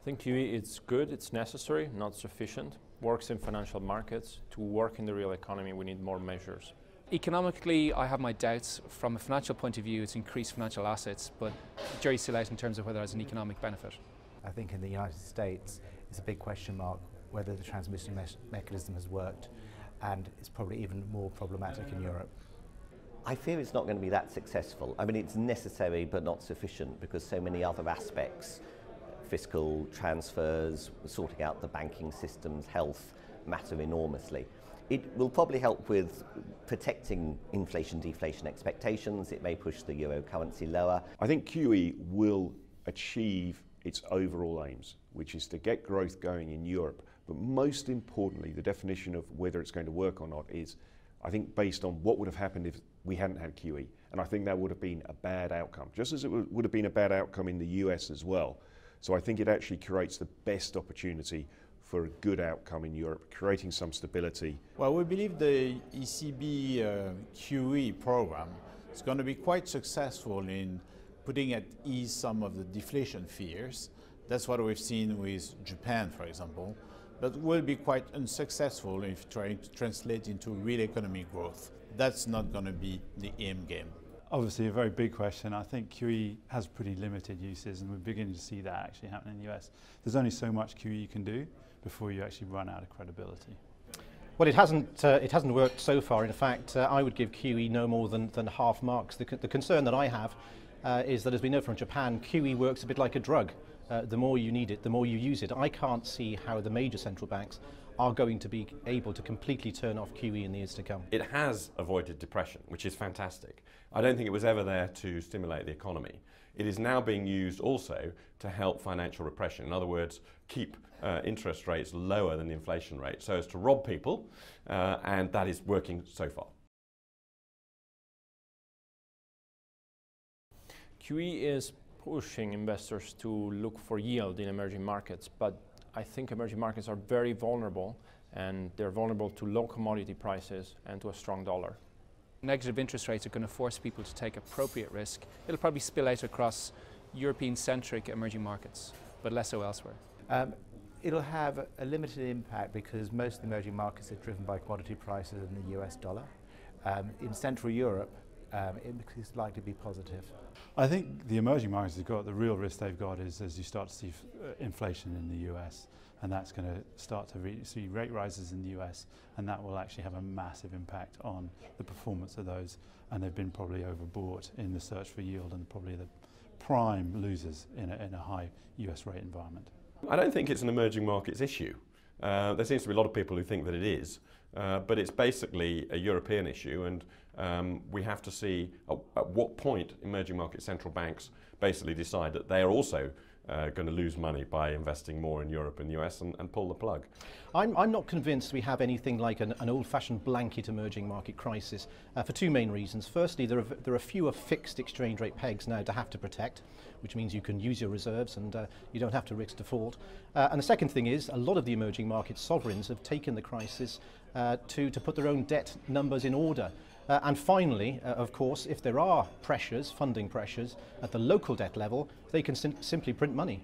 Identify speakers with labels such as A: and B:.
A: I think QE is good, it's necessary, not sufficient. Works in financial markets. To work in the real economy, we need more measures.
B: Economically, I have my doubts. From a financial point of view, it's increased financial assets, but the jury's still out in terms of whether it has an economic benefit.
C: I think in the United States, it's a big question mark whether the transmission mechanism has worked, and it's probably even more problematic in Europe.
D: I fear it's not going to be that successful. I mean, it's necessary but not sufficient because so many other aspects, fiscal transfers, sorting out the banking systems, health, matter enormously. It will probably help with protecting inflation-deflation expectations. It may push the euro currency lower.
E: I think QE will achieve its overall aims, which is to get growth going in Europe. But most importantly, the definition of whether it's going to work or not is, I think, based on what would have happened if we hadn't had QE. And I think that would have been a bad outcome, just as it would have been a bad outcome in the US as well. So I think it actually creates the best opportunity for a good outcome in Europe, creating some stability.
F: Well, we believe the ECB QE program is going to be quite successful in putting at ease some of the deflation fears. That's what we've seen with Japan, for example, but will be quite unsuccessful if trying to translate into real economic growth. That's not going to be the aim game.
G: Obviously a very big question. I think QE has pretty limited uses, and we're beginning to see that actually happen in the US. There's only so much QE you can do before you actually run out of credibility.
H: Well, it hasn't worked so far. In fact, I would give QE no more than half marks. The concern that I have is that, as we know from Japan, QE works a bit like a drug. The more you need it, the more you use it. I can't see how the major central banks are going to be able to completely turn off QE in the years to come.
I: It has avoided depression, which is fantastic. I don't think it was ever there to stimulate the economy. It is now being used also to help financial repression. In other words, keep interest rates lower than the inflation rate, so as to rob people, and that is working so far.
A: QE is pushing investors to look for yield in emerging markets, but I think emerging markets are very vulnerable, and they're vulnerable to low commodity prices and to a strong dollar.
B: Negative interest rates are going to force people to take appropriate risk. It'll probably spill out across European-centric emerging markets, but less so elsewhere.
C: It'll have a limited impact because most of the emerging markets are driven by commodity prices and the US dollar. In Central Europe, it is likely to be positive.
G: I think the emerging markets have got, the real risk they've got is as you start to see inflation in the US, and that's going to start to see rate rises in the US, and that will actually have a massive impact on the performance of those, and they've been probably overbought in the search for yield and probably the prime losers in a high US rate environment.
I: I don't think it's an emerging markets issue. There seems to be a lot of people who think that it is, but it's basically a European issue, and we have to see at what point emerging market central banks basically decide that they are also going to lose money by investing more in Europe and the US and pull the plug.
H: I'm not convinced we have anything like an old-fashioned blanket emerging market crisis for two main reasons. Firstly, there are fewer fixed exchange rate pegs now to have to protect, which means you can use your reserves and you don't have to risk default. And the second thing is a lot of the emerging market sovereigns have taken the crisis to put their own debt numbers in order. And finally, of course, if there are pressures, funding pressures, at the local debt level, they can simply print money.